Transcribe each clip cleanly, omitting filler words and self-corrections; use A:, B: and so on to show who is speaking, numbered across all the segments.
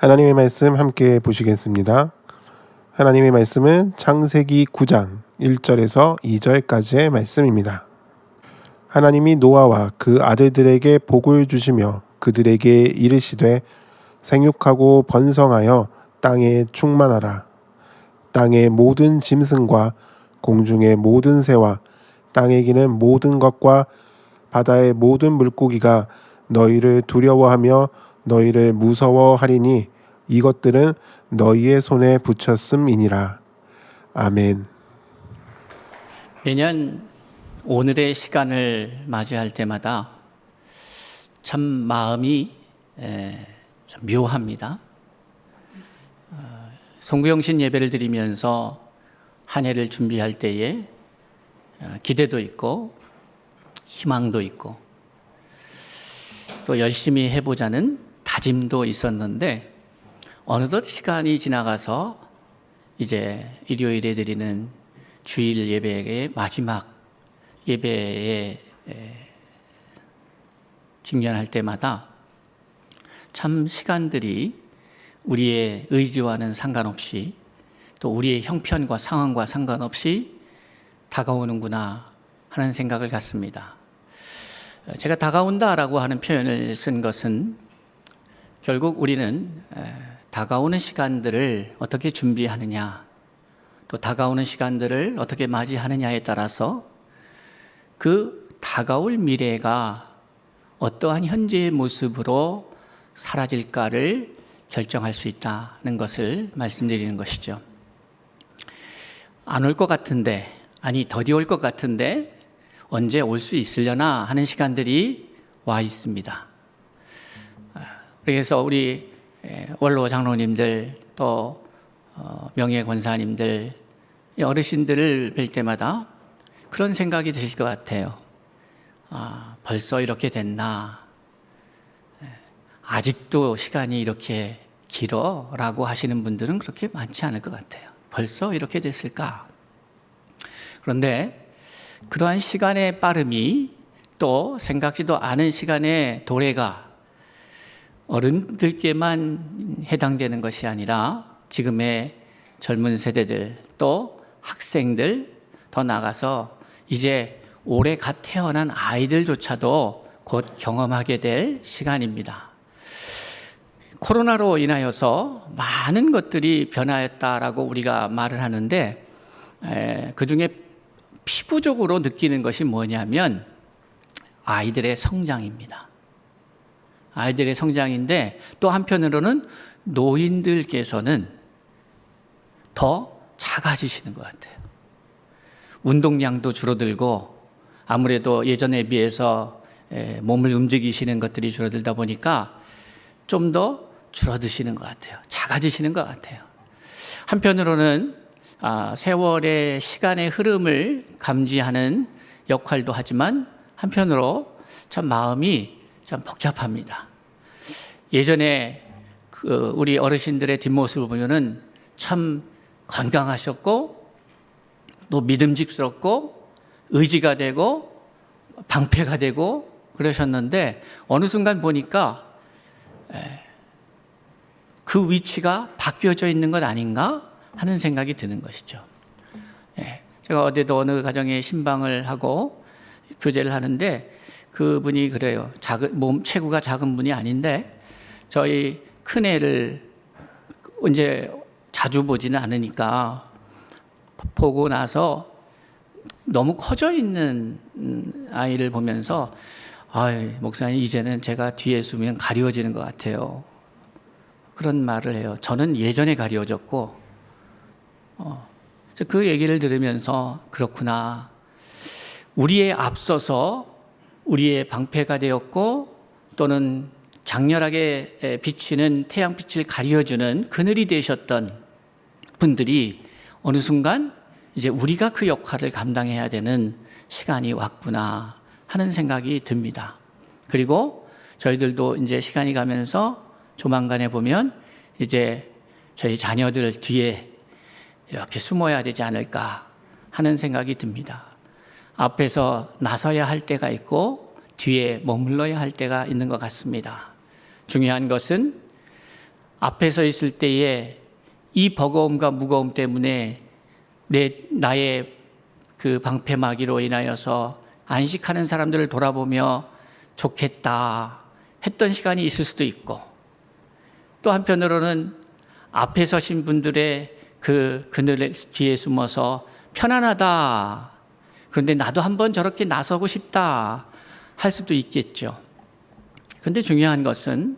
A: 하나님의 말씀 함께 보시겠습니다. 하나님의 말씀은 창세기 9장 1절에서 2절까지의 말씀입니다. 하나님이 노아와 그 아들들에게 복을 주시며 그들에게 이르시되 생육하고 번성하여 땅에 충만하라. 땅의 모든 짐승과 공중의 모든 새와 땅에 기는 모든 것과 바다의 모든 물고기가 너희를 두려워하며 너희를 무서워하리니 이것들은 너희의 손에 붙였음이니라. 아멘.
B: 매년 오늘의 시간을 맞이할 때마다 참 마음이 참 묘합니다. 송구영신 예배를 드리면서 한 해를 준비할 때에 기대도 있고 희망도 있고 또 열심히 해보자는 다짐도 있었는데 어느덧 시간이 지나가서 이제 일요일에 드리는 주일 예배의 마지막 예배에 직면할 때마다 참 시간들이 우리의 의지와는 상관없이 또 우리의 형편과 상황과 상관없이 다가오는구나 하는 생각을 갖습니다. 제가 다가온다라고 하는 표현을 쓴 것은 결국 우리는 다가오는 시간들을 어떻게 준비하느냐, 또 다가오는 시간들을 어떻게 맞이하느냐에 따라서 그 다가올 미래가 어떠한 현재의 모습으로 사라질까를 결정할 수 있다는 것을 말씀드리는 것이죠. 안 올 것 같은데, 아니 더디 올 것 같은데 언제 올 수 있으려나 하는 시간들이 와 있습니다. 그래서 우리 원로 장로님들 또 명예 권사님들 어르신들을 뵐 때마다 그런 생각이 드실 것 같아요. 벌써 이렇게 됐나? 아직도 시간이 이렇게 길어? 라고 하시는 분들은 그렇게 많지 않을 것 같아요. 벌써 이렇게 됐을까? 그런데 그러한 시간의 빠름이 또 생각지도 않은 시간의 도래가 어른들께만 해당되는 것이 아니라 지금의 젊은 세대들 또 학생들 더 나아가서 이제 올해 갓 태어난 아이들조차도 곧 경험하게 될 시간입니다. 코로나로 인하여서 많은 것들이 변화했다라고 우리가 말을 하는데 그중에 피부적으로 느끼는 것이 뭐냐면 아이들의 성장입니다. 아이들의 성장인데 또 한편으로는 노인들께서는 더 작아지시는 것 같아요. 운동량도 줄어들고 아무래도 예전에 비해서 몸을 움직이시는 것들이 줄어들다 보니까 좀 더 줄어드시는 것 같아요. 작아지시는 것 같아요. 한편으로는 세월의 시간의 흐름을 감지하는 역할도 하지만 한편으로 참 마음이 참 복잡합니다. 예전에 우리 어르신들의 뒷모습을 보면은 참 건강하셨고 또 믿음직스럽고 의지가 되고 방패가 되고 그러셨는데 어느 순간 보니까 그 위치가 바뀌어져 있는 것 아닌가 하는 생각이 드는 것이죠. 제가 어제도 어느 가정에 신방을 하고 교제를 하는데 그분이 그래요. 몸 체구가 작은 분이 아닌데 저희 큰애를 이제 자주 보지는 않으니까 보고 나서 너무 커져 있는 아이를 보면서 목사님 이제는 제가 뒤에 있으면 가리워지는 것 같아요. 그런 말을 해요. 저는 예전에 가리워졌고 그 얘기를 들으면서 그렇구나. 우리에 앞서서 우리의 방패가 되었고 또는 장렬하게 비치는 태양빛을 가려주는 그늘이 되셨던 분들이 어느 순간 이제 우리가 그 역할을 감당해야 되는 시간이 왔구나 하는 생각이 듭니다. 그리고 저희들도 이제 시간이 가면서 조만간에 보면 이제 저희 자녀들 뒤에 이렇게 숨어야 되지 않을까 하는 생각이 듭니다. 앞에서 나서야 할 때가 있고 뒤에 머물러야 할 때가 있는 것 같습니다. 중요한 것은 앞에 서 있을 때에 이 버거움과 무거움 때문에 나의 그 방패막이로 인하여서 안식하는 사람들을 돌아보며 좋겠다 했던 시간이 있을 수도 있고, 또 한편으로는 앞에 서신 분들의 그 그늘 뒤에 숨어서 편안하다, 그런데 나도 한번 저렇게 나서고 싶다 할 수도 있겠죠. 그런데 중요한 것은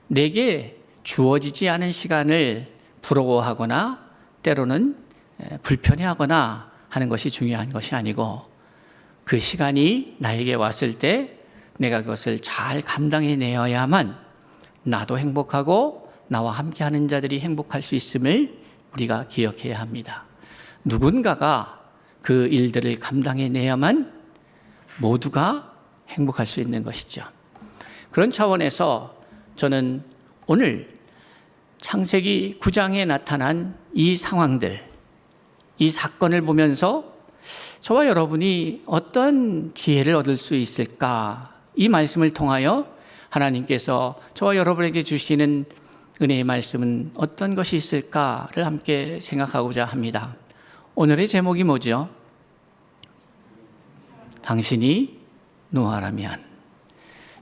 B: 내게 주어지지 않은 시간을 부러워하거나 때로는 불편해하거나 하는 것이 중요한 것이 아니고, 그 시간이 나에게 왔을 때 내가 그것을 잘 감당해내어야만 나도 행복하고 나와 함께하는 자들이 행복할 수 있음을 우리가 기억해야 합니다. 누군가가 그 일들을 감당해내야만 모두가 행복할 수 있는 것이죠. 그런 차원에서 저는 오늘 창세기 9장에 나타난 이 상황들, 이 사건을 보면서 저와 여러분이 어떤 지혜를 얻을 수 있을까, 이 말씀을 통하여 하나님께서 저와 여러분에게 주시는 은혜의 말씀은 어떤 것이 있을까를 함께 생각하고자 합니다. 오늘의 제목이 뭐죠? 당신이 노아라면.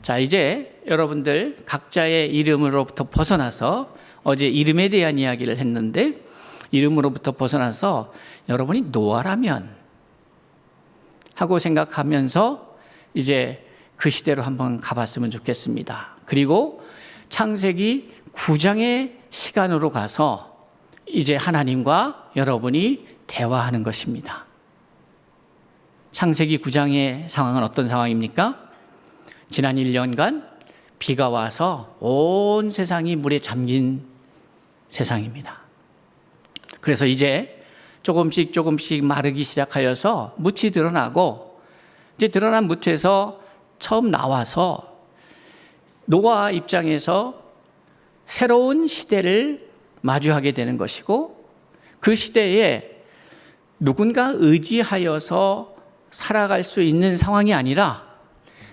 B: 자, 이제 여러분들 각자의 이름으로부터 벗어나서, 어제 이름에 대한 이야기를 했는데 이름으로부터 벗어나서 여러분이 노아라면 하고 생각하면서 이제 그 시대로 한번 가봤으면 좋겠습니다. 그리고 창세기 9장의 시간으로 가서 이제 하나님과 여러분이 대화하는 것입니다. 창세기 9장의 상황은 어떤 상황입니까? 지난 1년간 비가 와서 온 세상이 물에 잠긴 세상입니다. 그래서 이제 조금씩 마르기 시작하여서 묻이 드러나고, 이제 드러난 묻에서 처음 나와서 노아 입장에서 새로운 시대를 마주하게 되는 것이고, 그 시대에 누군가 의지하여서 살아갈 수 있는 상황이 아니라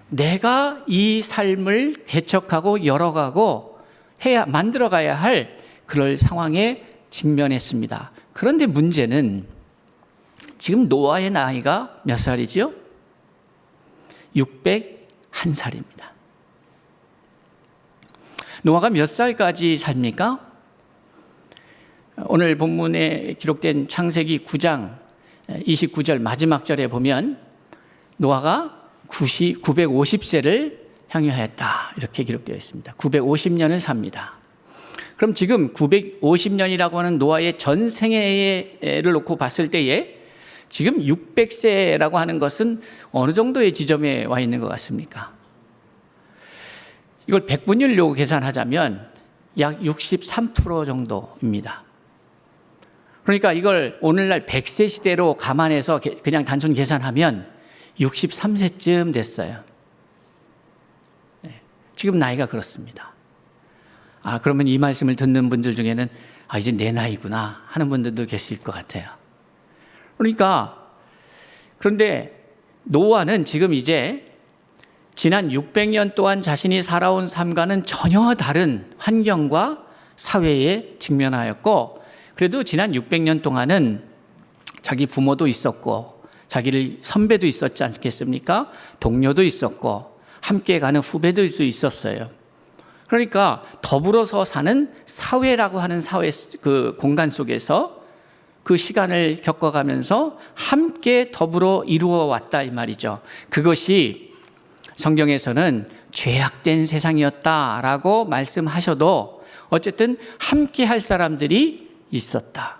B: 내가 이 삶을 개척하고 열어가고 만들어가야 할 그럴 상황에 직면했습니다. 그런데 문제는 지금 노아의 나이가 몇 살이죠? 601살입니다. 노아가 몇 살까지 삽니까? 오늘 본문에 기록된 창세기 9장 29절 마지막 절에 보면 노아가 950세를 향유하였다, 이렇게 기록되어 있습니다. 950년을 삽니다. 그럼 지금 950년이라고 하는 노아의 전 생애를 놓고 봤을 때에 지금 600세라고 하는 것은 어느 정도의 지점에 와 있는 것 같습니까? 이걸 100분율로 계산하자면 약 63% 정도입니다. 그러니까 이걸 오늘날 100세 시대로 감안해서 그냥 단순 계산하면 63세쯤 됐어요. 지금 나이가 그렇습니다. 그러면 이 말씀을 듣는 분들 중에는 이제 내 나이구나 하는 분들도 계실 것 같아요. 그런데 노아는 지금 이제 지난 600년 동안 자신이 살아온 삶과는 전혀 다른 환경과 사회에 직면하였고, 그래도 지난 600년 동안은 자기 부모도 있었고 자기를 선배도 있었지 않겠습니까? 동료도 있었고 함께 가는 후배도 있었어요. 그러니까 더불어서 사는 사회라고 하는 사회 그 공간 속에서 그 시간을 겪어가면서 함께 더불어 이루어 왔다, 이 말이죠. 그것이 성경에서는 죄악된 세상이었다라고 말씀하셔도 어쨌든 함께 할 사람들이 있었다.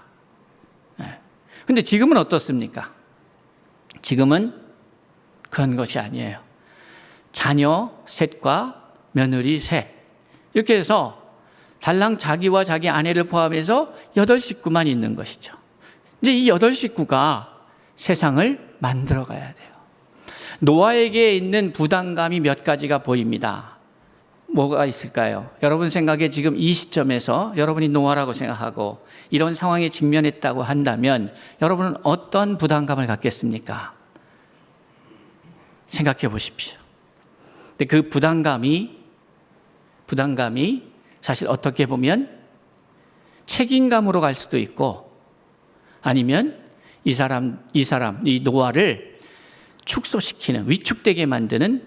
B: 그런데 지금은 어떻습니까? 지금은 그런 것이 아니에요. 자녀 셋과 며느리 셋, 이렇게 해서 달랑 자기와 자기 아내를 포함해서 8식구만 있는 것이죠. 이제 이 8식구가 세상을 만들어 가야 돼요. 노아에게 있는 부담감이 몇 가지가 보입니다. 뭐가 있을까요? 여러분 생각에 지금 이 시점에서 여러분이 노아라고 생각하고 이런 상황에 직면했다고 한다면 여러분은 어떤 부담감을 갖겠습니까? 생각해 보십시오. 근데 그 부담감이 사실 어떻게 보면 책임감으로 갈 수도 있고 아니면 이 노아를 축소시키는, 위축되게 만드는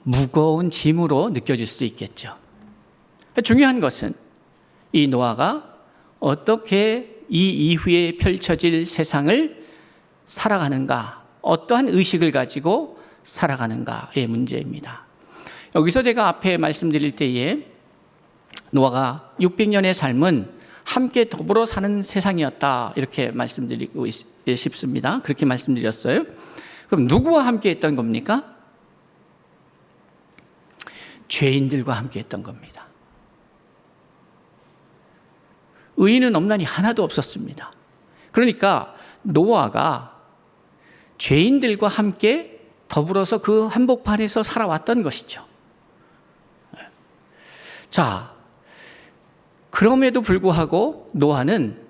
B: 무거운 짐으로 느껴질 수도 있겠죠. 중요한 것은 이 노아가 어떻게 이 이후에 펼쳐질 세상을 살아가는가, 어떠한 의식을 가지고 살아가는가의 문제입니다. 여기서 제가 앞에 말씀드릴 때에 노아가 600년의 삶은 함께 더불어 사는 세상이었다 이렇게 말씀드리고 싶습니다. 그렇게 말씀드렸어요. 그럼 누구와 함께 했던 겁니까? 죄인들과 함께 했던 겁니다. 의인은 없나니 하나도 없었습니다. 그러니까 노아가 죄인들과 함께 더불어서 그 한복판에서 살아왔던 것이죠. 자, 그럼에도 불구하고 노아는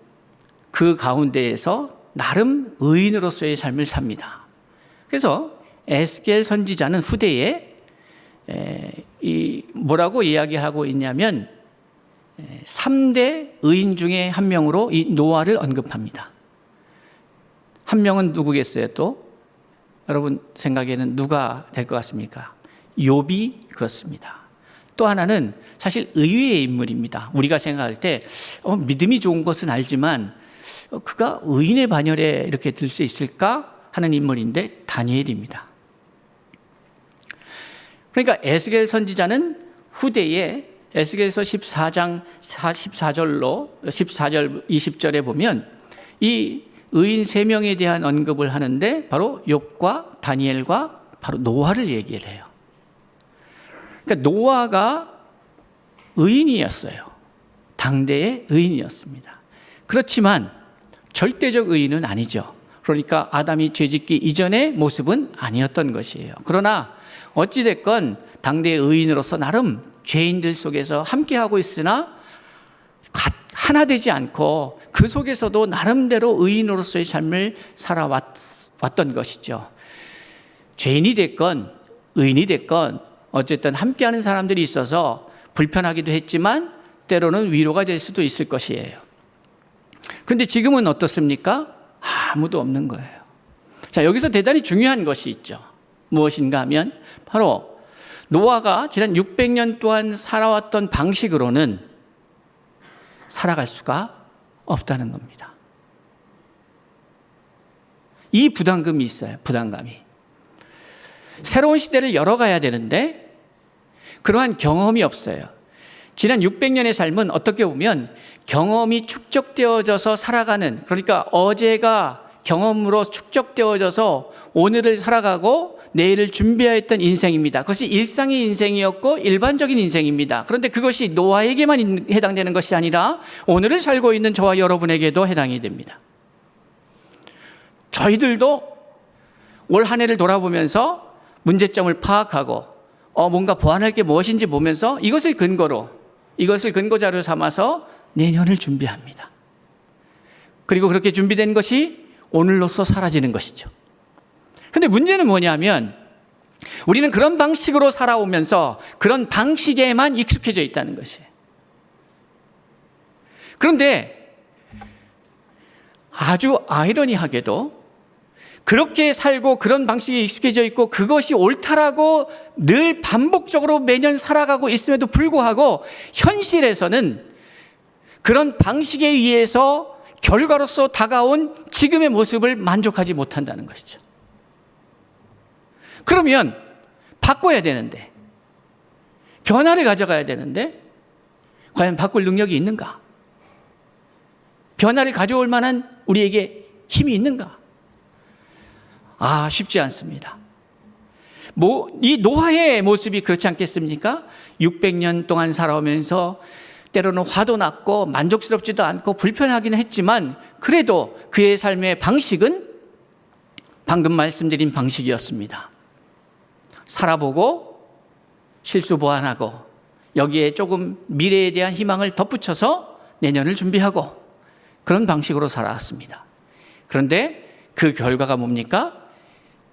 B: 그 가운데에서 나름 의인으로서의 삶을 삽니다. 그래서 에스겔 선지자는 후대에 뭐라고 이야기하고 있냐면 3대 의인 중에 한 명으로 이 노아를 언급합니다. 한 명은 누구겠어요? 또 여러분 생각에는 누가 될 것 같습니까? 욥이 그렇습니다. 또 하나는 사실 의외의 인물입니다. 우리가 생각할 때 믿음이 좋은 것은 알지만 그가 의인의 반열에 이렇게 들 수 있을까 하는 인물인데 다니엘입니다. 그러니까 에스겔 선지자는 후대에 에스겔서 14장 14절 20절에 보면 이 의인 3명에 대한 언급을 하는데 바로 욥과 다니엘과 바로 노아를 얘기를 해요. 그러니까 노아가 의인이었어요. 당대의 의인이었습니다. 그렇지만 절대적 의인은 아니죠. 그러니까 아담이 죄짓기 이전의 모습은 아니었던 것이에요. 그러나 어찌됐건 당대의 의인으로서 나름 죄인들 속에서 함께하고 있으나 하나 되지 않고 그 속에서도 나름대로 의인으로서의 삶을 살아왔던 것이죠. 죄인이 됐건 의인이 됐건 어쨌든 함께하는 사람들이 있어서 불편하기도 했지만 때로는 위로가 될 수도 있을 것이에요. 그런데 지금은 어떻습니까? 아무도 없는 거예요. 자, 여기서 대단히 중요한 것이 있죠. 무엇인가 하면 바로 노아가 지난 600년 동안 살아왔던 방식으로는 살아갈 수가 없다는 겁니다. 이 부담감이 있어요. 부담감이. 새로운 시대를 열어가야 되는데 그러한 경험이 없어요. 지난 600년의 삶은 어떻게 보면 경험이 축적되어져서 살아가는, 그러니까 어제가 경험으로 축적되어져서 오늘을 살아가고 내일을 준비하였던 인생입니다. 그것이 일상의 인생이었고 일반적인 인생입니다. 그런데 그것이 노아에게만 해당되는 것이 아니라 오늘을 살고 있는 저와 여러분에게도 해당이 됩니다. 저희들도 올 한 해를 돌아보면서 문제점을 파악하고 뭔가 보완할 게 무엇인지 보면서 이것을 근거자료 삼아서 내년을 준비합니다. 그리고 그렇게 준비된 것이 오늘로서 사라지는 것이죠. 그런데 문제는 뭐냐면 우리는 그런 방식으로 살아오면서 그런 방식에만 익숙해져 있다는 것이에요. 그런데 아주 아이러니하게도 그렇게 살고 그런 방식에 익숙해져 있고 그것이 옳다라고 늘 반복적으로 매년 살아가고 있음에도 불구하고 현실에서는 그런 방식에 의해서 결과로서 다가온 지금의 모습을 만족하지 못한다는 것이죠. 그러면 바꿔야 되는데, 변화를 가져가야 되는데 과연 바꿀 능력이 있는가? 변화를 가져올 만한 우리에게 힘이 있는가? 쉽지 않습니다. 이 노아의 모습이 그렇지 않겠습니까? 600년 동안 살아오면서 때로는 화도 났고 만족스럽지도 않고 불편하긴 했지만 그래도 그의 삶의 방식은 방금 말씀드린 방식이었습니다. 살아보고 실수 보완하고 여기에 조금 미래에 대한 희망을 덧붙여서 내년을 준비하고 그런 방식으로 살아왔습니다. 그런데 그 결과가 뭡니까?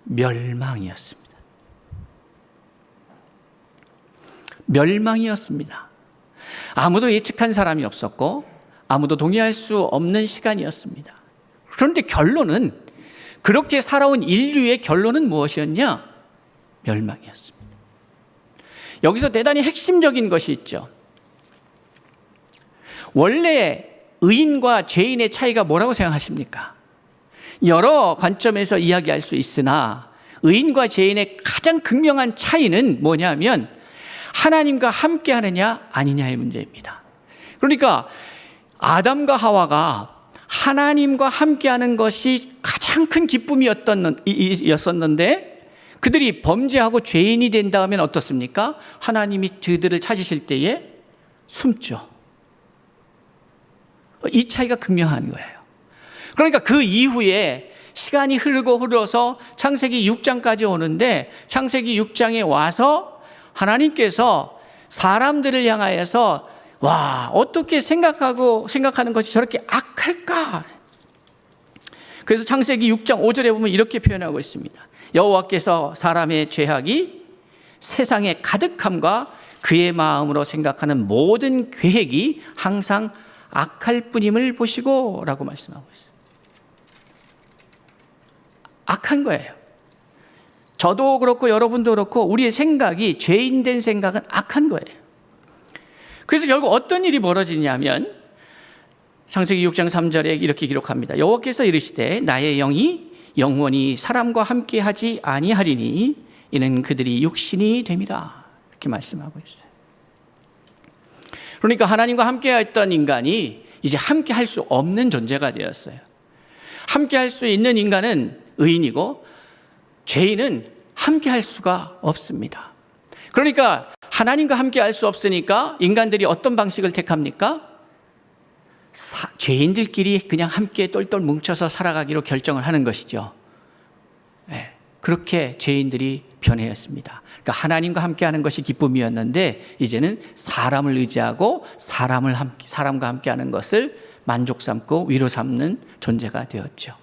B: 멸망이었습니다. 아무도 예측한 사람이 없었고 아무도 동의할 수 없는 시간이었습니다. 그런데 결론은, 그렇게 살아온 인류의 결론은 무엇이었냐? 멸망이었습니다. 여기서 대단히 핵심적인 것이 있죠. 원래 의인과 죄인의 차이가 뭐라고 생각하십니까? 여러 관점에서 이야기할 수 있으나 의인과 죄인의 가장 극명한 차이는 뭐냐면 하나님과 함께 하느냐 아니냐의 문제입니다. 그러니까 아담과 하와가 하나님과 함께하는 것이 가장 큰 기쁨이었었는데 그들이 범죄하고 죄인이 된다면 어떻습니까? 하나님이 그들을 찾으실 때에 숨죠. 이 차이가 극명한 거예요. 그러니까 그 이후에 시간이 흘러서 창세기 6장까지 오는데, 창세기 6장에 와서 하나님께서 사람들을 향하여서 와, 어떻게 생각하는 것이 저렇게 악할까? 그래서 창세기 6장 5절에 보면 이렇게 표현하고 있습니다. 여호와께서 사람의 죄악이 세상의 가득함과 그의 마음으로 생각하는 모든 계획이 항상 악할 뿐임을 보시고 라고 말씀하고 있어요. 악한 거예요. 저도 그렇고 여러분도 그렇고 우리의 생각이, 죄인된 생각은 악한 거예요. 그래서 결국 어떤 일이 벌어지냐면 창세기 6장 3절에 이렇게 기록합니다. 여호와께서 이르시되 나의 영이 영원히 사람과 함께하지 아니하리니 이는 그들이 육신이 됨이라, 이렇게 말씀하고 있어요. 그러니까 하나님과 함께했던 인간이 이제 함께할 수 없는 존재가 되었어요. 함께할 수 있는 인간은 의인이고 죄인은 함께할 수가 없습니다. 그러니까 하나님과 함께할 수 없으니까 인간들이 어떤 방식을 택합니까? 죄인들끼리 그냥 함께 똘똘 뭉쳐서 살아가기로 결정을 하는 것이죠. 네, 그렇게 죄인들이 변해였습니다. 그러니까 하나님과 함께하는 것이 기쁨이었는데 이제는 사람을 의지하고 사람과 함께하는 것을 만족 삼고 위로 삼는 존재가 되었죠.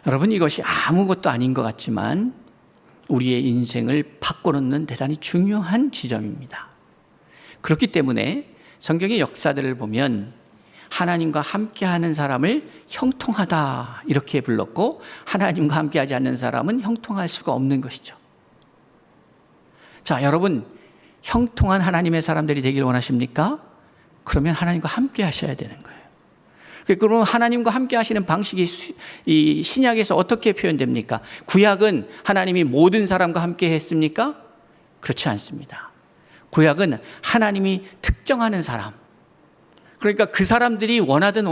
B: 여러분, 이것이 아무것도 아닌 것 같지만 우리의 인생을 바꿔놓는 대단히 중요한 지점입니다. 그렇기 때문에 성경의 역사들을 보면 하나님과 함께하는 사람을 형통하다 이렇게 불렀고 하나님과 함께하지 않는 사람은 형통할 수가 없는 것이죠. 자, 여러분, 형통한 하나님의 사람들이 되길 원하십니까? 그러면 하나님과 함께 하셔야 되는 거예요. 그럼 하나님과 함께 하시는 방식이 이 신약에서 어떻게 표현됩니까? 구약은 하나님이 모든 사람과 함께 했습니까? 그렇지 않습니다. 구약은 하나님이 특정하는 사람, 그러니까 그 사람들이 원하든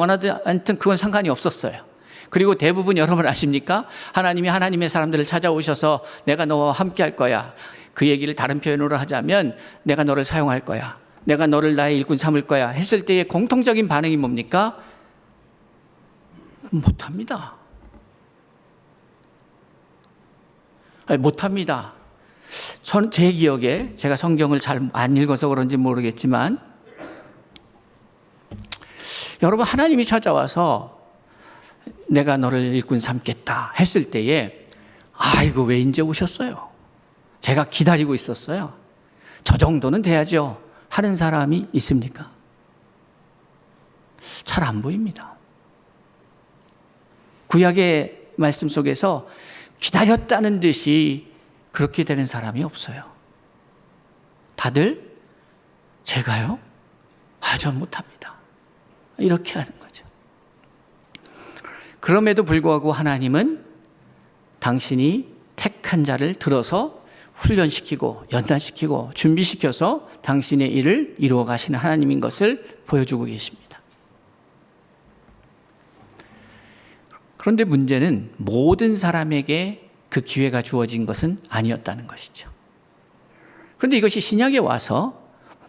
B: 않든 그건 상관이 없었어요. 그리고 대부분 여러분 아십니까? 하나님이 하나님의 사람들을 찾아오셔서 내가 너와 함께 할 거야. 그 얘기를 다른 표현으로 하자면 내가 너를 사용할 거야. 내가 너를 나의 일꾼 삼을 거야 했을 때의 공통적인 반응이 뭡니까? 못합니다. 못합니다. 저는 제 기억에, 제가 성경을 잘 안 읽어서 그런지 모르겠지만 여러분, 하나님이 찾아와서 내가 너를 일꾼 삼겠다 했을 때에 아이고 왜 이제 오셨어요? 제가 기다리고 있었어요. 저 정도는 돼야죠 하는 사람이 있습니까? 잘 안 보입니다. 구약의 말씀 속에서 기다렸다는 듯이 그렇게 되는 사람이 없어요. 다들 제가요? 전 못합니다. 이렇게 하는 거죠. 그럼에도 불구하고 하나님은 당신이 택한 자를 들어서 훈련시키고 연단시키고 준비시켜서 당신의 일을 이루어 가시는 하나님인 것을 보여주고 계십니다. 그런데 문제는 모든 사람에게 그 기회가 주어진 것은 아니었다는 것이죠. 그런데 이것이 신약에 와서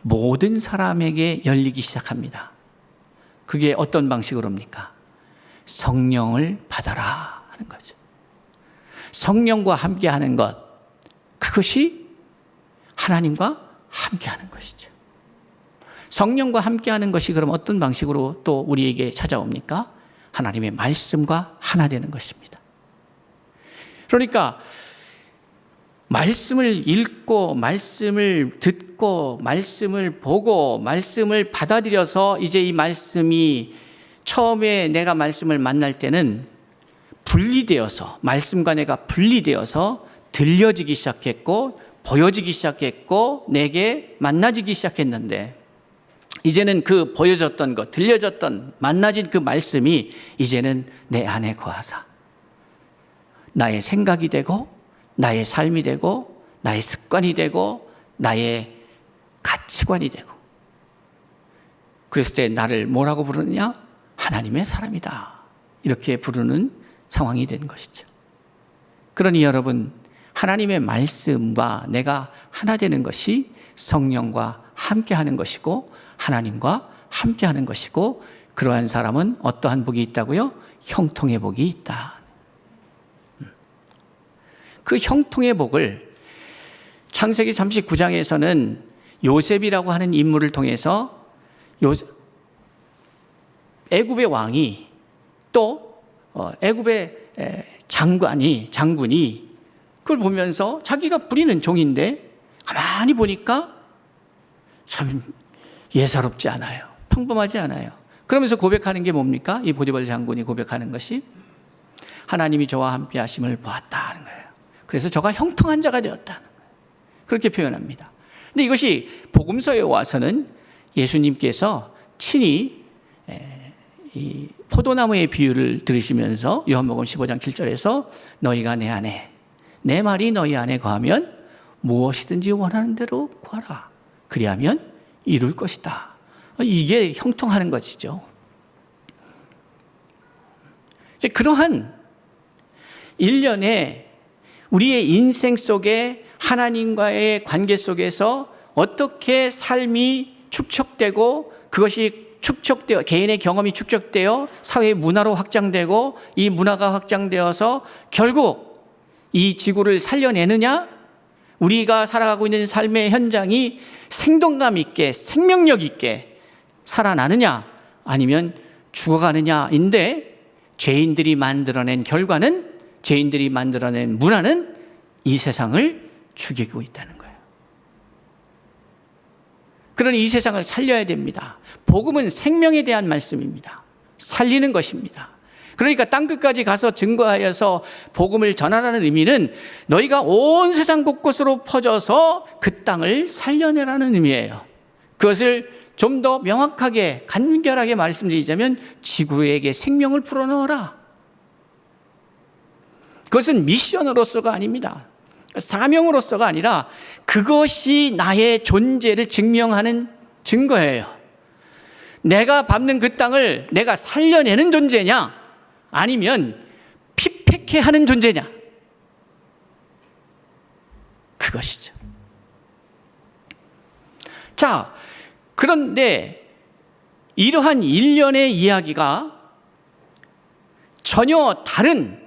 B: 모든 사람에게 열리기 시작합니다. 그게 어떤 방식으로입니까? 성령을 받아라 하는 거죠. 성령과 함께하는 것, 그것이 하나님과 함께하는 것이죠. 성령과 함께하는 것이 그럼 어떤 방식으로 또 우리에게 찾아옵니까? 하나님의 말씀과 하나 되는 것입니다. 그러니까 말씀을 읽고 말씀을 듣고 말씀을 보고 말씀을 받아들여서 이제 이 말씀이 처음에 내가 말씀을 만날 때는 분리되어서 말씀과 내가 분리되어서 들려지기 시작했고 보여지기 시작했고 내게 만나지기 시작했는데 이제는 그 보여졌던 것, 들려졌던 만나진 그 말씀이 이제는 내 안에 거하사 나의 생각이 되고 나의 삶이 되고 나의 습관이 되고 나의 가치관이 되고 그랬을 때 나를 뭐라고 부르느냐? 하나님의 사람이다. 이렇게 부르는 상황이 된 것이죠. 그러니 여러분, 하나님의 말씀과 내가 하나 되는 것이 성령과 함께하는 것이고 하나님과 함께하는 것이고 그러한 사람은 어떠한 복이 있다고요? 형통의 복이 있다. 그 형통의 복을 창세기 39장에서는 요셉이라고 하는 인물을 통해서 애굽의 왕이 또 애굽의 장군이 그걸 보면서 자기가 부리는 종인데 가만히 보니까 참 예사롭지 않아요. 평범하지 않아요. 그러면서 고백하는 게 뭡니까? 이 보디발 장군이 고백하는 것이 하나님이 저와 함께 하심을 보았다는 거예요. 그래서 저가 형통한 자가 되었다는 거예요. 그렇게 표현합니다. 근데 이것이 복음서에 와서는 예수님께서 친히 이 포도나무의 비유를 들으시면서 요한복음 15장 7절에서 너희가 내 안에 내 말이 너희 안에 거하면 무엇이든지 원하는 대로 구하라. 그리하면 이룰 것이다. 이게 형통하는 것이죠. 이제 그러한 일련의 우리의 인생 속에 하나님과의 관계 속에서 어떻게 삶이 축적되고 그것이 축적되어 개인의 경험이 축적되어 사회 문화로 확장되고 이 문화가 확장되어서 결국 이 지구를 살려내느냐? 우리가 살아가고 있는 삶의 현장이 생동감 있게 생명력 있게 살아나느냐? 아니면 죽어가느냐인데 죄인들이 만들어낸 결과는 죄인들이 만들어낸 문화는 이 세상을 죽이고 있다는 거예요. 그러니 이 세상을 살려야 됩니다. 복음은 생명에 대한 말씀입니다. 살리는 것입니다. 그러니까 땅끝까지 가서 증거하여서 복음을 전하라는 의미는 너희가 온 세상 곳곳으로 퍼져서 그 땅을 살려내라는 의미예요. 그것을 좀 더 명확하게 간결하게 말씀드리자면 지구에게 생명을 불어넣어라. 그것은 미션으로서가 아닙니다. 사명으로서가 아니라 그것이 나의 존재를 증명하는 증거예요. 내가 밟는 그 땅을 내가 살려내는 존재냐 아니면 피폐케 하는 존재냐, 그것이죠. 자, 그런데 이러한 일련의 이야기가 전혀 다른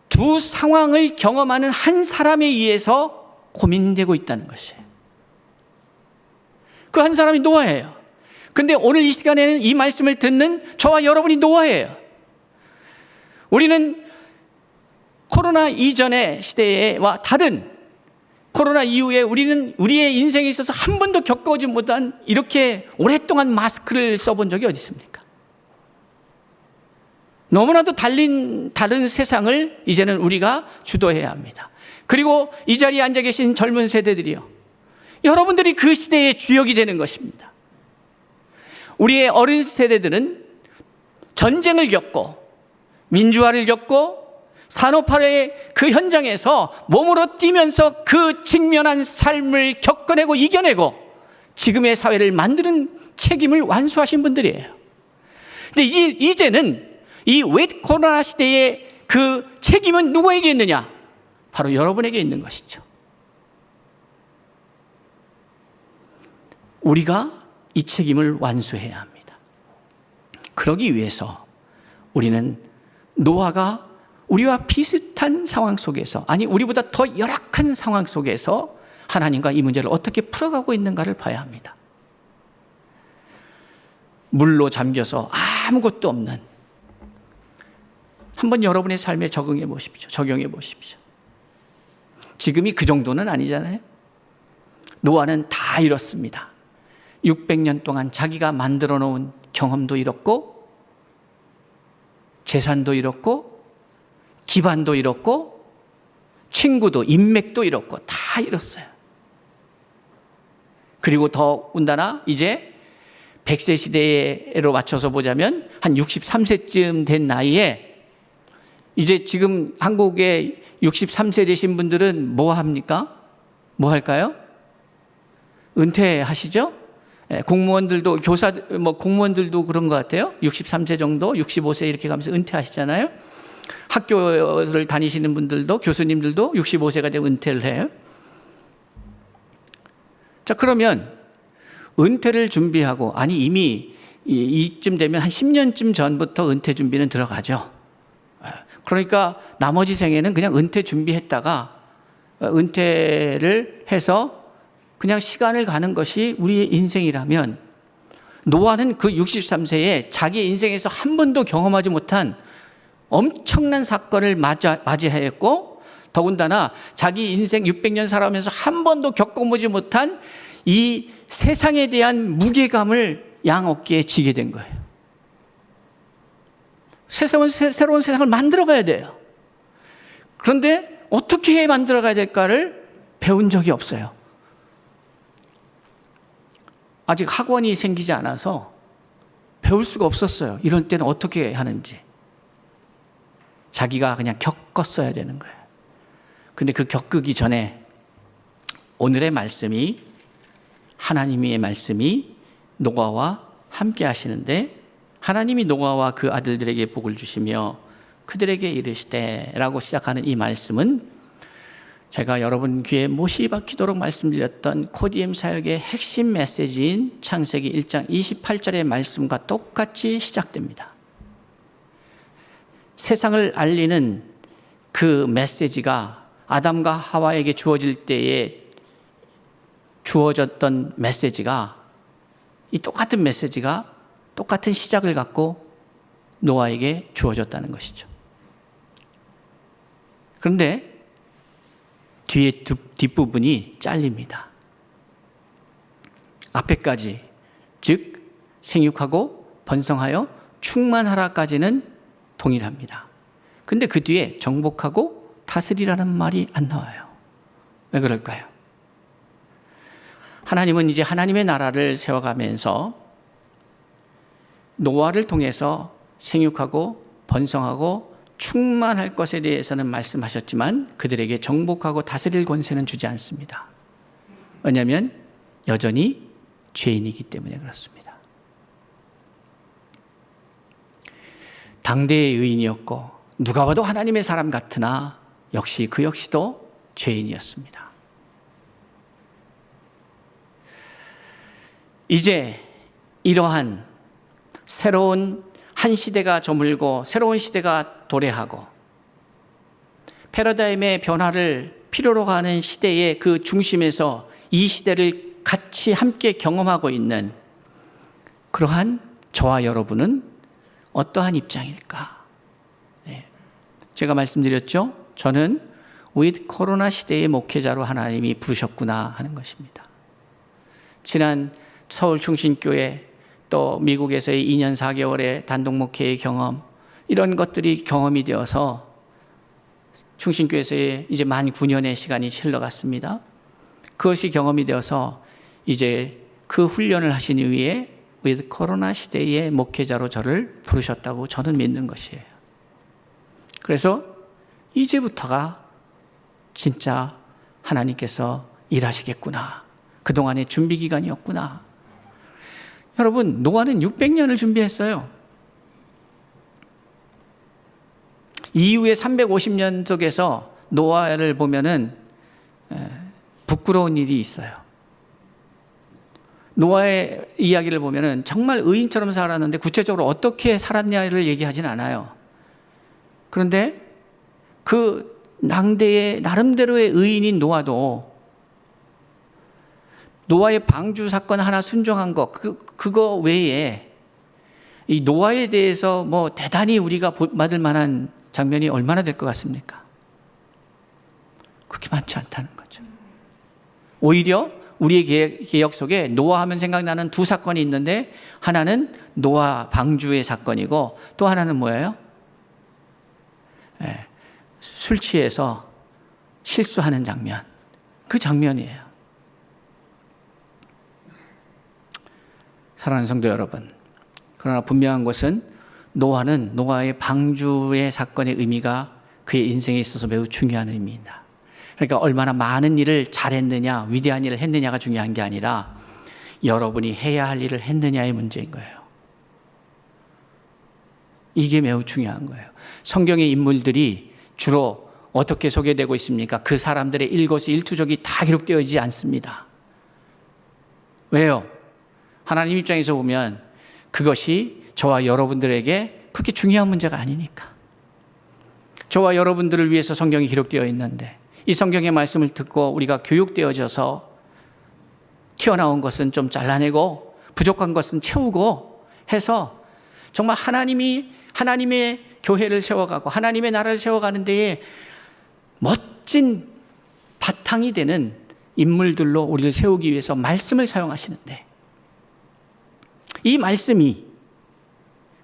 B: 두 상황을 경험하는 한 사람에 의해서 고민되고 있다는 것이에요. 그 한 사람이 노아예요. 근데 오늘 이 시간에는 이 말씀을 듣는 저와 여러분이 노아예요. 우리는 코로나 이전의 시대와 다른 코로나 이후에 우리는 우리의 인생에 있어서 한 번도 겪어오지 못한 이렇게 오랫동안 마스크를 써본 적이 어디 있습니까? 너무나도 다른 세상을 이제는 우리가 주도해야 합니다. 그리고 이 자리에 앉아 계신 젊은 세대들이요, 여러분들이 그 시대의 주역이 되는 것입니다. 우리의 어린 세대들은 전쟁을 겪고 민주화를 겪고 산업화의 그 현장에서 몸으로 뛰면서 그 직면한 삶을 겪어내고 이겨내고 지금의 사회를 만드는 책임을 완수하신 분들이에요. 근데 이제는 이 웹 코로나 시대의 그 책임은 누구에게 있느냐? 바로 여러분에게 있는 것이죠. 우리가 이 책임을 완수해야 합니다. 그러기 위해서 우리는 노아가 우리와 비슷한 상황 속에서, 아니 우리보다 더 열악한 상황 속에서 하나님과 이 문제를 어떻게 풀어가고 있는가를 봐야 합니다. 물로 잠겨서 아무것도 없는, 한번 여러분의 삶에 적용해 보십시오. 지금이 그 정도는 아니잖아요. 노아는 다 잃었습니다. 600년 동안 자기가 만들어 놓은 경험도 잃었고, 재산도 잃었고, 기반도 잃었고, 친구도 인맥도 잃었고 다 잃었어요. 그리고 더군다나 이제 100세 시대로 맞춰서 보자면 한 63세쯤 된 나이에 이제 지금 한국에 63세 되신 분들은 뭐 합니까? 뭐 할까요? 은퇴하시죠? 공무원들도 공무원들도 그런 것 같아요. 63세 정도, 65세 이렇게 가면서 은퇴하시잖아요. 학교를 다니시는 분들도, 교수님들도 65세가 되면 은퇴를 해요. 자, 그러면 은퇴를 준비하고, 아니 이미 이쯤 되면 한 10년쯤 전부터 은퇴 준비는 들어가죠. 그러니까 나머지 생에는 그냥 은퇴 준비했다가 은퇴를 해서 그냥 시간을 가는 것이 우리의 인생이라면, 노아는 그 63세에 자기 인생에서 한 번도 경험하지 못한 엄청난 사건을 맞이했고, 더군다나 자기 인생 600년 살아오면서 한 번도 겪어보지 못한 이 세상에 대한 무게감을 양 어깨에 지게 된 거예요. 새로운 세상을 만들어가야 돼요. 그런데 어떻게 만들어가야 될까를 배운 적이 없어요. 아직 학원이 생기지 않아서 배울 수가 없었어요. 이런 때는 어떻게 하는지. 자기가 그냥 겪었어야 되는 거예요. 근데 그 겪기 전에 오늘의 말씀이, 하나님의 말씀이 노아와 함께 하시는데, 하나님이 노아와 그 아들들에게 복을 주시며 그들에게 이르시되 라고 시작하는 이 말씀은 제가 여러분 귀에 못이 박히도록 말씀드렸던 코디엠 사역의 핵심 메시지인 창세기 1장 28절의 말씀과 똑같이 시작됩니다. 세상을 알리는 그 메시지가 아담과 하와에게 주어질 때에 주어졌던 메시지가, 이 똑같은 메시지가 똑같은 시작을 갖고 노아에게 주어졌다는 것이죠. 그런데 뒤에 뒷부분이 잘립니다. 앞에까지, 즉 생육하고 번성하여 충만하라까지는 동일합니다. 근데 그 뒤에 정복하고 다스리라는 말이 안 나와요. 왜 그럴까요? 하나님은 이제 하나님의 나라를 세워가면서 노아를 통해서 생육하고 번성하고 충만할 것에 대해서는 말씀하셨지만 그들에게 정복하고 다스릴 권세는 주지 않습니다. 왜냐하면 여전히 죄인이기 때문에 그렇습니다. 당대의 의인이었고 누가 봐도 하나님의 사람 같으나 역시 그 역시도 죄인이었습니다. 이제 이러한 새로운 한 시대가 저물고 새로운 시대가 도래하고 패러다임의 변화를 필요로 하는 시대의 그 중심에서 이 시대를 같이 함께 경험하고 있는 그러한 저와 여러분은 어떠한 입장일까? 네. 제가 말씀드렸죠. 저는 with 코로나 시대의 목회자로 하나님이 부르셨구나 하는 것입니다. 지난 서울 충신교회 또 미국에서의 2년 4개월의 단독 목회의 경험, 이런 것들이 경험이 되어서 충신교회에서의 이제 만 9년의 시간이 흘러갔습니다. 그것이 경험이 되어서 이제 그 훈련을 하신 이후에 with 코로나 시대의 목회자로 저를 부르셨다고 저는 믿는 것이에요. 그래서 이제부터가 진짜 하나님께서 일하시겠구나. 그동안의 준비 기간이었구나. 여러분, 노아는 600년을 준비했어요. 이후에 350년 속에서 노아를 보면은 부끄러운 일이 있어요. 노아의 이야기를 보면은 정말 의인처럼 살았는데 구체적으로 어떻게 살았냐를 얘기하진 않아요. 그런데 그 낭대의 나름대로의 의인인 노아도 노아의 방주 사건 하나 순종한 거, 그거 외에 이 노아에 대해서 뭐 대단히 우리가 받을 만한 장면이 얼마나 될 것 같습니까? 그렇게 많지 않다는 거죠. 오히려 우리의 개혁 속에 노아 하면 생각나는 두 사건이 있는데, 하나는 노아 방주의 사건이고 또 하나는 뭐예요? 술 취해서 실수하는 장면. 그 장면이에요. 사랑하는 성도 여러분, 그러나 분명한 것은 노아는 노아의 방주의 사건의 의미가 그의 인생에 있어서 매우 중요한 의미입니다. 그러니까 얼마나 많은 일을 잘했느냐, 위대한 일을 했느냐가 중요한 게 아니라 여러분이 해야 할 일을 했느냐의 문제인 거예요. 이게 매우 중요한 거예요. 성경의 인물들이 주로 어떻게 소개되고 있습니까? 그 사람들의 일거수일투족이 다 기록되어지지 않습니다. 왜요? 하나님 입장에서 보면 그것이 저와 여러분들에게 그렇게 중요한 문제가 아니니까. 저와 여러분들을 위해서 성경이 기록되어 있는데, 이 성경의 말씀을 듣고 우리가 교육되어져서 튀어나온 것은 좀 잘라내고 부족한 것은 채우고 해서 정말 하나님의 교회를 세워가고 하나님의 나라를 세워가는 데에 멋진 바탕이 되는 인물들로 우리를 세우기 위해서 말씀을 사용하시는데, 이 말씀이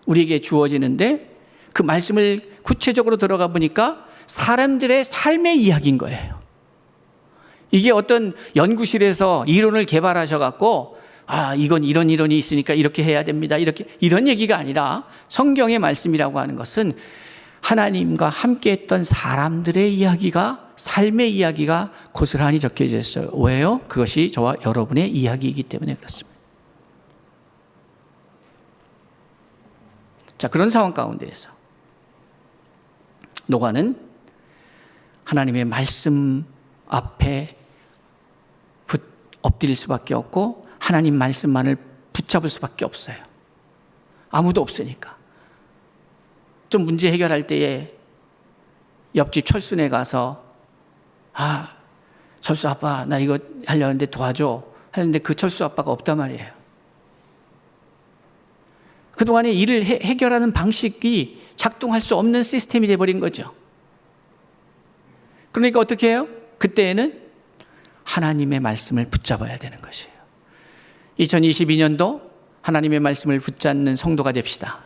B: 우리에게 주어지는데 그 말씀을 구체적으로 들어가 보니까 사람들의 삶의 이야기인 거예요. 이게 어떤 연구실에서 이론을 개발하셔갖고 이건 이런 이론이 있으니까 이렇게 해야 됩니다, 이런 얘기가 아니라, 성경의 말씀이라고 하는 것은 하나님과 함께했던 사람들의 이야기가, 삶의 이야기가 고스란히 적혀져 있어요. 왜요? 그것이 저와 여러분의 이야기이기 때문에 그렇습니다. 자, 그런 상황 가운데에서 노아는 하나님의 말씀 앞에 엎드릴 수밖에 없고 하나님 말씀만을 붙잡을 수밖에 없어요. 아무도 없으니까. 좀 문제 해결할 때에 옆집 철수네 가서 철수 아빠 나 이거 하려는데 도와줘 하는데 그 철수 아빠가 없단 말이에요. 그동안에 일을 해결하는 방식이 작동할 수 없는 시스템이 돼버린 거죠. 그러니까 어떻게 해요? 그때에는 하나님의 말씀을 붙잡아야 되는 것이에요. 2022년도 하나님의 말씀을 붙잡는 성도가 됩시다.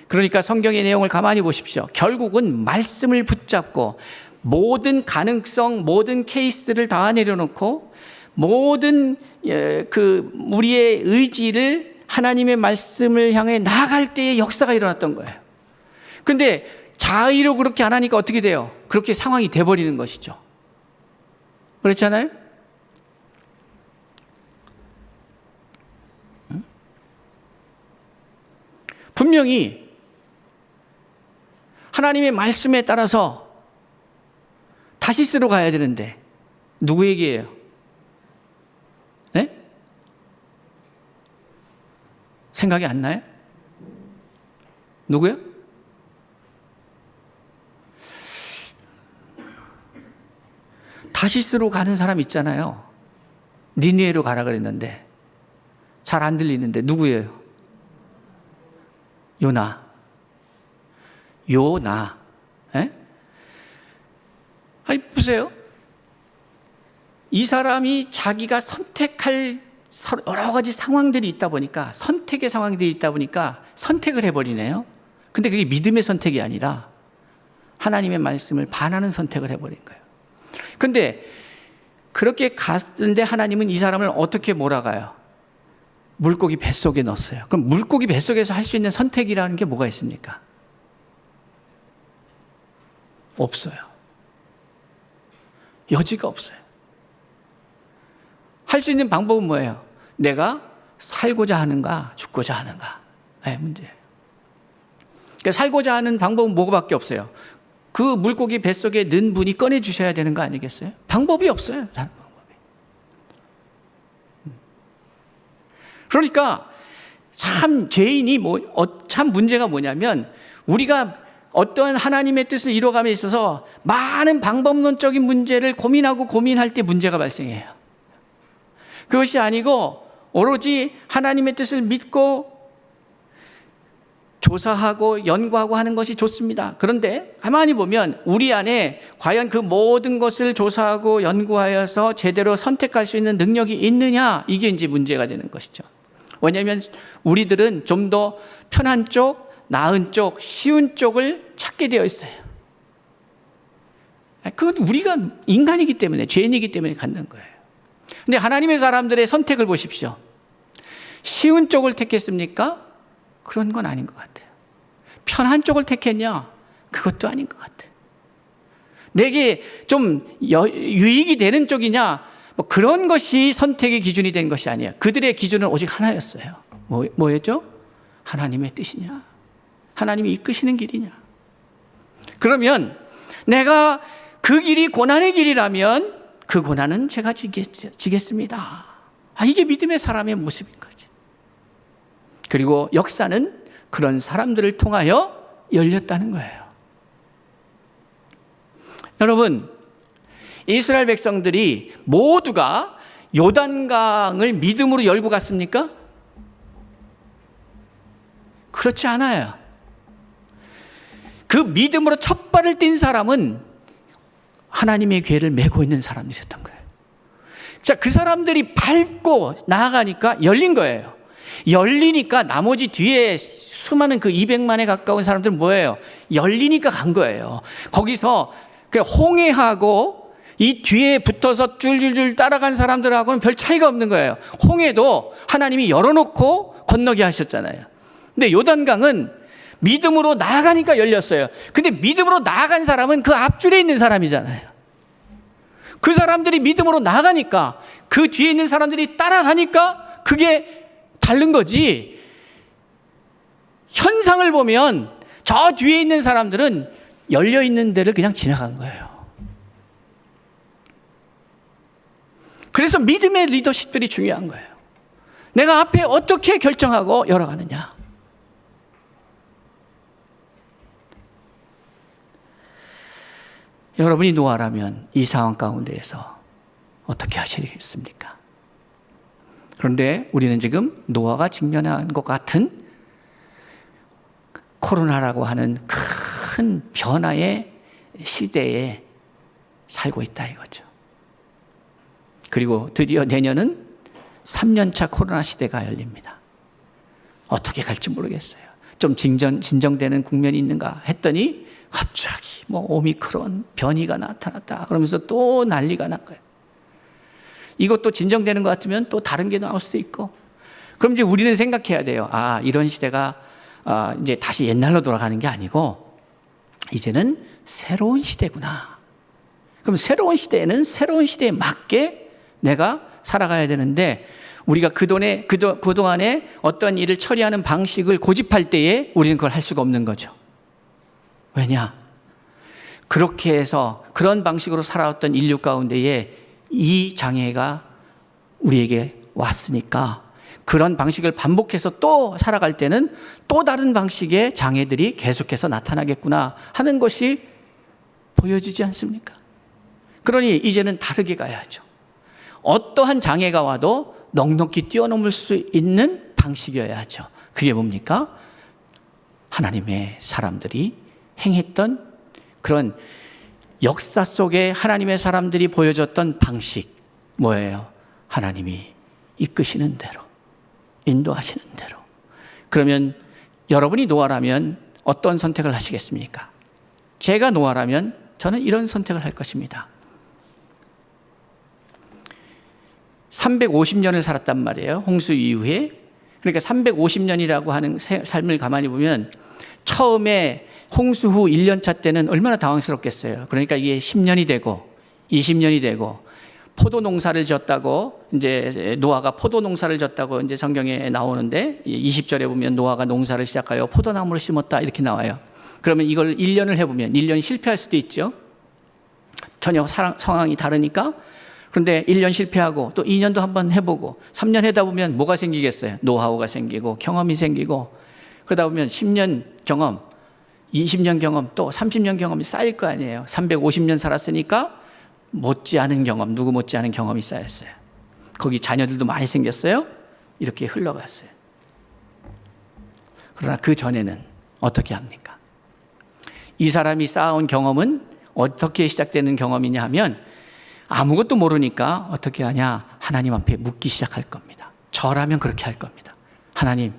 B: 그러니까 성경의 내용을 가만히 보십시오. 결국은 말씀을 붙잡고 모든 가능성, 모든 케이스를 다 내려놓고 모든 우리의 의지를 하나님의 말씀을 향해 나아갈 때의 역사가 일어났던 거예요. 그런데 자의로 그렇게 안 하니까 어떻게 돼요? 그렇게 상황이 돼버리는 것이죠. 그렇잖아요? 분명히 하나님의 말씀에 따라서 다시스로 가야 되는데 누구 얘기예요? 네? 생각이 안 나요? 누구요? 다시스로 가는 사람 있잖아요. 니느웨로 가라 그랬는데 잘 안 들리는데 누구예요? 요나. 에? 아니 보세요. 이 사람이 자기가 선택할 여러 가지 상황들이 있다 보니까, 선택의 상황들이 있다 보니까 선택을 해버리네요. 근데 그게 믿음의 선택이 아니라 하나님의 말씀을 반하는 선택을 해버린 거예요. 근데 그렇게 갔는데 하나님은 이 사람을 어떻게 몰아가요? 물고기 뱃속에 넣었어요. 그럼 물고기 뱃속에서 할 수 있는 선택이라는 게 뭐가 있습니까? 없어요. 여지가 없어요. 할 수 있는 방법은 뭐예요? 내가 살고자 하는가 죽고자 하는가? 문제예요. 그러니까 살고자 하는 방법은 뭐밖에 없어요. 그 물고기 뱃속에 넣은 분이 꺼내 주셔야 되는 거 아니겠어요? 방법이 없어요. 다른 방법이. 그러니까 참 죄인이 참 문제가 뭐냐면, 우리가 어떠한 하나님의 뜻을 이뤄감에 있어서 많은 방법론적인 문제를 고민할 때 문제가 발생해요. 그것이 아니고 오로지 하나님의 뜻을 믿고 조사하고 연구하고 하는 것이 좋습니다. 그런데 가만히 보면 우리 안에 과연 그 모든 것을 조사하고 연구하여서 제대로 선택할 수 있는 능력이 있느냐, 이게 이제 문제가 되는 것이죠. 왜냐하면 우리들은 좀 더 편한 쪽, 나은 쪽, 쉬운 쪽을 찾게 되어 있어요. 그건 우리가 인간이기 때문에, 죄인이기 때문에 갖는 거예요. 근데 하나님의 사람들의 선택을 보십시오. 쉬운 쪽을 택했습니까? 그런 건 아닌 것 같아요. 편한 쪽을 택했냐? 그것도 아닌 것 같아요. 내게 좀 유익이 되는 쪽이냐? 뭐 그런 것이 선택의 기준이 된 것이 아니에요. 그들의 기준은 오직 하나였어요. 뭐였죠? 하나님의 뜻이냐? 하나님이 이끄시는 길이냐? 그러면 내가 그 길이 고난의 길이라면 그 고난은 제가 지겠습니다. 이게 믿음의 사람의 모습인 거지. 그리고 역사는 그런 사람들을 통하여 열렸다는 거예요. 여러분, 이스라엘 백성들이 모두가 요단강을 믿음으로 열고 갔습니까? 그렇지 않아요. 그 믿음으로 첫 발을 띈 사람은 하나님의 괴를 메고 있는 사람들이었던 거예요. 자, 그 사람들이 밟고 나아가니까 열린 거예요. 열리니까 나머지 뒤에 수많은 그 200만에 가까운 사람들은 뭐예요? 열리니까 간 거예요. 거기서 홍해하고 이 뒤에 붙어서 줄줄줄 따라간 사람들하고는 별 차이가 없는 거예요. 홍해도 하나님이 열어놓고 건너게 하셨잖아요. 근데 요단강은 믿음으로 나아가니까 열렸어요. 근데 믿음으로 나아간 사람은 그 앞줄에 있는 사람이잖아요. 그 사람들이 믿음으로 나아가니까, 그 뒤에 있는 사람들이 따라가니까 그게 다른 거지. 현상을 보면 저 뒤에 있는 사람들은 열려있는 데를 그냥 지나간 거예요. 그래서 믿음의 리더십들이 중요한 거예요. 내가 앞에 어떻게 결정하고 열어가느냐. 여러분이 노아라면 이 상황 가운데에서 어떻게 하시겠습니까? 그런데 우리는 지금 노아가 직면한 것 같은 코로나라고 하는 큰 변화의 시대에 살고 있다 이거죠. 그리고 드디어 내년은 3년차 코로나 시대가 열립니다. 어떻게 갈지 모르겠어요. 좀 진정되는 국면이 있는가 했더니 갑자기 오미크론 변이가 나타났다 그러면서 또 난리가 난 거예요. 이것도 진정되는 것 같으면 또 다른 게 나올 수도 있고. 그럼 이제 우리는 생각해야 돼요. 이런 시대가 이제 다시 옛날로 돌아가는 게 아니고 이제는 새로운 시대구나. 그럼 새로운 시대에는 새로운 시대에 맞게 내가 살아가야 되는데, 우리가 그동안에 어떤 일을 처리하는 방식을 고집할 때에 우리는 그걸 할 수가 없는 거죠. 왜냐? 그렇게 해서 그런 방식으로 살아왔던 인류 가운데에 이 장애가 우리에게 왔으니까 그런 방식을 반복해서 또 살아갈 때는 또 다른 방식의 장애들이 계속해서 나타나겠구나 하는 것이 보여지지 않습니까? 그러니 이제는 다르게 가야죠. 어떠한 장애가 와도 넉넉히 뛰어넘을 수 있는 방식이어야죠. 그게 뭡니까? 하나님의 사람들이 행했던 그런 역사 속에 하나님의 사람들이 보여줬던 방식, 뭐예요? 하나님이 이끄시는 대로, 인도하시는 대로. 그러면 여러분이 노아라면 어떤 선택을 하시겠습니까? 제가 노아라면 저는 이런 선택을 할 것입니다. 350년을 살았단 말이에요. 홍수 이후에. 그러니까 350년이라고 하는 삶을 가만히 보면 처음에 홍수 후 1년차 때는 얼마나 당황스럽겠어요. 그러니까 이게 10년이 되고 20년이 되고 포도 농사를 졌다고, 이제 노아가 포도 농사를 졌다고 이제 성경에 나오는데 20절에 보면 노아가 농사를 시작하여 포도나무를 심었다 이렇게 나와요. 그러면 이걸 1년을 해보면 1년이 실패할 수도 있죠. 전혀 상황이 다르니까. 그런데 1년 실패하고 또 2년도 한번 해보고 3년 하다 보면 뭐가 생기겠어요? 노하우가 생기고 경험이 생기고, 그러다 보면 10년 경험, 20년 경험, 또 30년 경험이 쌓일 거 아니에요. 350년 살았으니까 못지않은 경험, 누구 못지않은 경험이 쌓였어요. 거기 자녀들도 많이 생겼어요. 이렇게 흘러갔어요. 그러나 그 전에는 어떻게 합니까? 이 사람이 쌓아온 경험은 어떻게 시작되는 경험이냐 하면 아무것도 모르니까 어떻게 하냐? 하나님 앞에 묻기 시작할 겁니다. 저라면 그렇게 할 겁니다. 하나님,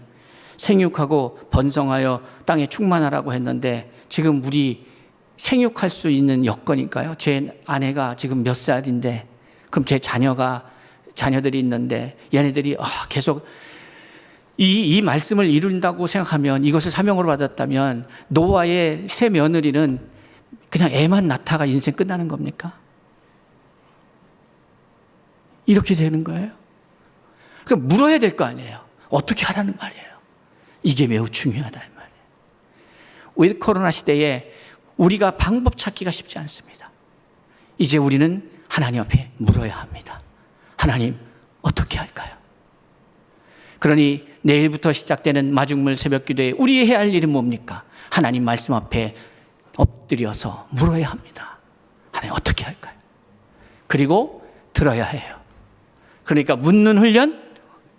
B: 생육하고 번성하여 땅에 충만하라고 했는데 지금 우리 생육할 수 있는 여건일까요? 제 아내가 지금 몇 살인데 그럼 제 자녀들이 있는데 얘네들이 계속 이 말씀을 이룬다고 생각하면, 이것을 사명으로 받았다면 노아의 새 며느리는 그냥 애만 낳다가 인생 끝나는 겁니까? 이렇게 되는 거예요. 그럼 물어야 될 거 아니에요. 어떻게 하라는 말이에요. 이게 매우 중요하다 이 말이에요. 위 코로나 시대에 우리가 방법 찾기가 쉽지 않습니다. 이제 우리는 하나님 앞에 물어야 합니다. 하나님, 어떻게 할까요? 그러니 내일부터 시작되는 마중물 새벽기도에 우리 해야 할 일은 뭡니까? 하나님 말씀 앞에 엎드려서 물어야 합니다. 하나님, 어떻게 할까요? 그리고 들어야 해요. 그러니까 묻는 훈련,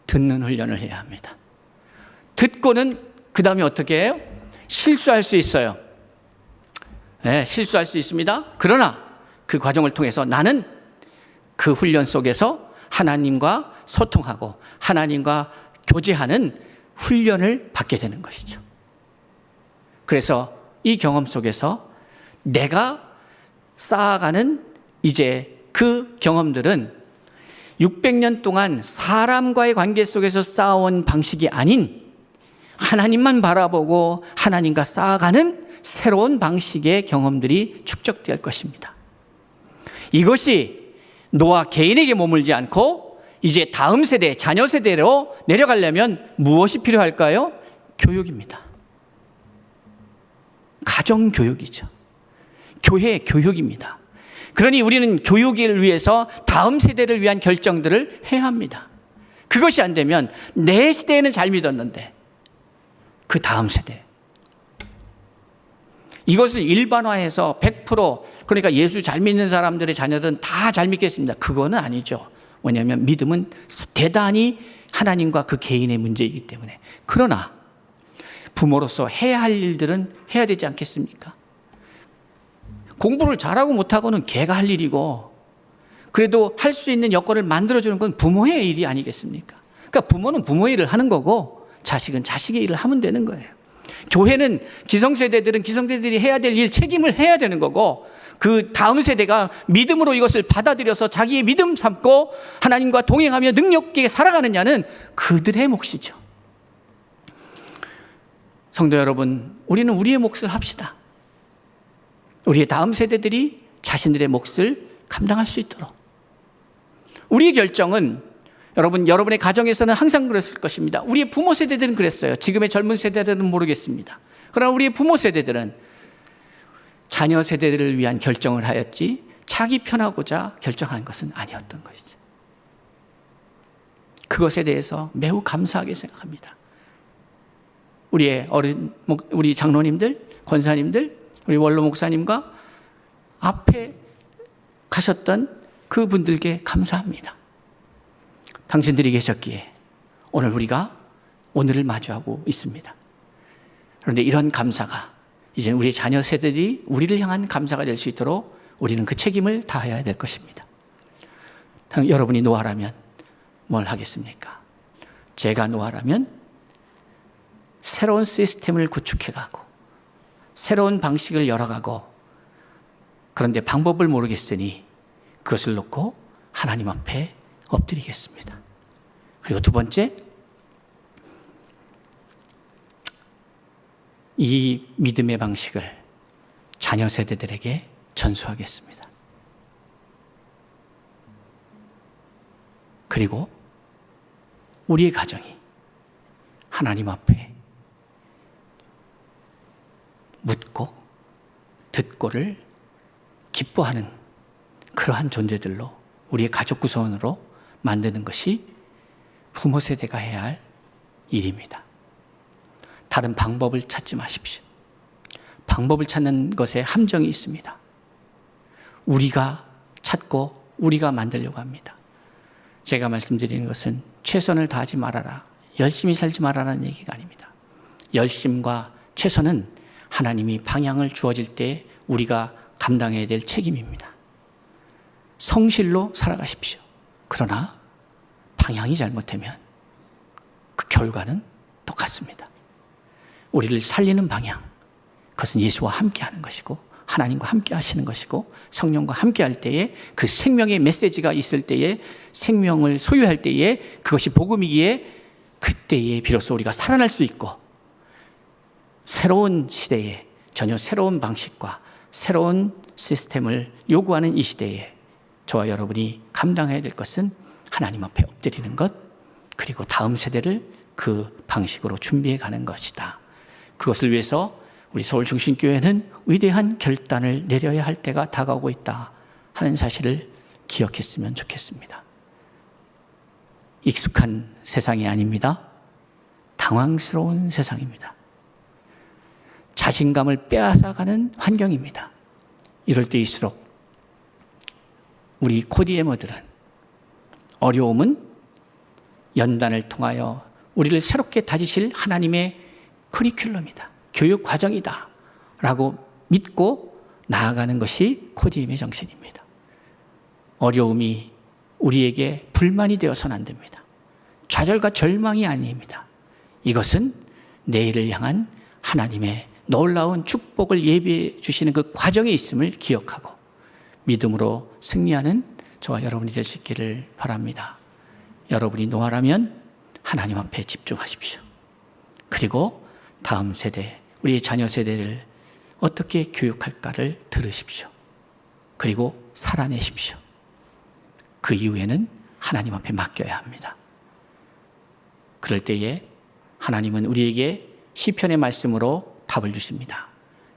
B: 듣는 훈련을 해야 합니다. 듣고는 그 다음에 어떻게 해요? 실수할 수 있어요. 네, 실수할 수 있습니다. 그러나 그 과정을 통해서 나는 그 훈련 속에서 하나님과 소통하고 하나님과 교제하는 훈련을 받게 되는 것이죠. 그래서 이 경험 속에서 내가 쌓아가는 이제 그 경험들은 600년 동안 사람과의 관계 속에서 쌓아온 방식이 아닌 하나님만 바라보고 하나님과 쌓아가는 새로운 방식의 경험들이 축적될 것입니다. 이것이 노아 개인에게 머물지 않고 이제 다음 세대, 자녀 세대로 내려가려면 무엇이 필요할까요? 교육입니다. 가정 교육이죠. 교회 교육입니다. 그러니 우리는 교육을 위해서 다음 세대를 위한 결정들을 해야 합니다. 그것이 안 되면 내 시대에는 잘 믿었는데 그 다음 세대, 이것을 일반화해서 100% 그러니까 예수 잘 믿는 사람들의 자녀들은 다 잘 믿겠습니다. 그거는 아니죠. 왜냐하면 믿음은 대단히 하나님과 그 개인의 문제이기 때문에. 그러나 부모로서 해야 할 일들은 해야 되지 않겠습니까? 공부를 잘하고 못하고는 걔가 할 일이고, 그래도 할 수 있는 여건을 만들어주는 건 부모의 일이 아니겠습니까? 그러니까 부모는 부모의 일을 하는 거고 자식은 자식의 일을 하면 되는 거예요. 교회는 기성세대들은 기성세대들이 해야 될 일, 책임을 해야 되는 거고, 그 다음 세대가 믿음으로 이것을 받아들여서 자기의 믿음 삼고 하나님과 동행하며 능력 있게 살아가느냐는 그들의 몫이죠. 성도 여러분, 우리는 우리의 몫을 합시다. 우리의 다음 세대들이 자신들의 몫을 감당할 수 있도록. 우리의 결정은 여러분의 가정에서는 항상 그랬을 것입니다. 우리의 부모 세대들은 그랬어요. 지금의 젊은 세대들은 모르겠습니다. 그러나 우리의 부모 세대들은 자녀 세대들을 위한 결정을 하였지 자기 편하고자 결정한 것은 아니었던 것이죠. 그것에 대해서 매우 감사하게 생각합니다. 우리 장로님들, 권사님들, 우리 원로 목사님과 앞에 가셨던 그분들께 감사합니다. 당신들이 계셨기에 오늘 우리가 오늘을 마주하고 있습니다. 그런데 이런 감사가 이제 우리 자녀 세대들이 우리를 향한 감사가 될 수 있도록 우리는 그 책임을 다해야 될 것입니다. 여러분이 노아라면 뭘 하겠습니까? 제가 노아라면 새로운 시스템을 구축해가고 새로운 방식을 열어가고, 그런데 방법을 모르겠으니 그것을 놓고 하나님 앞에 엎드리겠습니다. 그리고 두 번째, 이 믿음의 방식을 자녀 세대들에게 전수하겠습니다. 그리고 우리의 가정이 하나님 앞에 묻고 듣고를 기뻐하는 그러한 존재들로, 우리의 가족 구성원으로 만드는 것이 부모 세대가 해야 할 일입니다. 다른 방법을 찾지 마십시오. 방법을 찾는 것에 함정이 있습니다. 우리가 찾고 우리가 만들려고 합니다. 제가 말씀드리는 것은 최선을 다하지 말아라, 열심히 살지 말아라는 얘기가 아닙니다. 열심과 최선은 하나님이 방향을 주어질 때 우리가 감당해야 될 책임입니다. 성실로 살아가십시오. 그러나 방향이 잘못되면 그 결과는 똑같습니다. 우리를 살리는 방향, 그것은 예수와 함께 하는 것이고 하나님과 함께 하시는 것이고 성령과 함께 할 때에 그 생명의 메시지가 있을 때에 생명을 소유할 때에 그것이 복음이기에 그때에 비로소 우리가 살아날 수 있고 새로운 시대에 전혀 새로운 방식과 새로운 시스템을 요구하는 이 시대에 저와 여러분이 감당해야 될 것은 하나님 앞에 엎드리는 것, 그리고 다음 세대를 그 방식으로 준비해 가는 것이다. 그것을 위해서 우리 서울중심교회는 위대한 결단을 내려야 할 때가 다가오고 있다 하는 사실을 기억했으면 좋겠습니다. 익숙한 세상이 아닙니다. 당황스러운 세상입니다. 자신감을 빼앗아가는 환경입니다. 이럴 때일수록 우리 코디에머들은 어려움은 연단을 통하여 우리를 새롭게 다지실 하나님의 커리큘럼이다. 교육 과정이다. 라고 믿고 나아가는 것이 코디엠의 정신입니다. 어려움이 우리에게 불만이 되어서는 안 됩니다. 좌절과 절망이 아닙니다. 이것은 내일을 향한 하나님의 놀라운 축복을 예비해 주시는 그 과정에 있음을 기억하고 믿음으로 승리하는 저와 여러분이 될 수 있기를 바랍니다. 여러분이 노아라면 하나님 앞에 집중하십시오. 그리고 다음 세대, 우리 자녀 세대를 어떻게 교육할까를 들으십시오. 그리고 살아내십시오. 그 이후에는 하나님 앞에 맡겨야 합니다. 그럴 때에 하나님은 우리에게 시편의 말씀으로 답을 주십니다.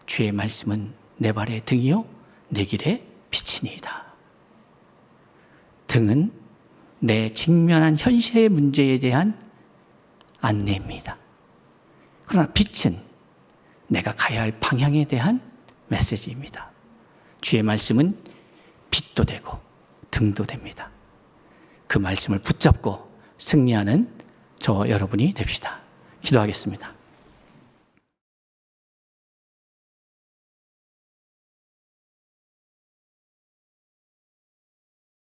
B: 주의 말씀은 내 발의 등이요 내 길의 빛이니이다. 등은 내 직면한 현실의 문제에 대한 안내입니다. 그러나 빛은 내가 가야 할 방향에 대한 메시지입니다. 주의 말씀은 빛도 되고 등도 됩니다. 그 말씀을 붙잡고 승리하는 저와 여러분이 됩시다. 기도하겠습니다.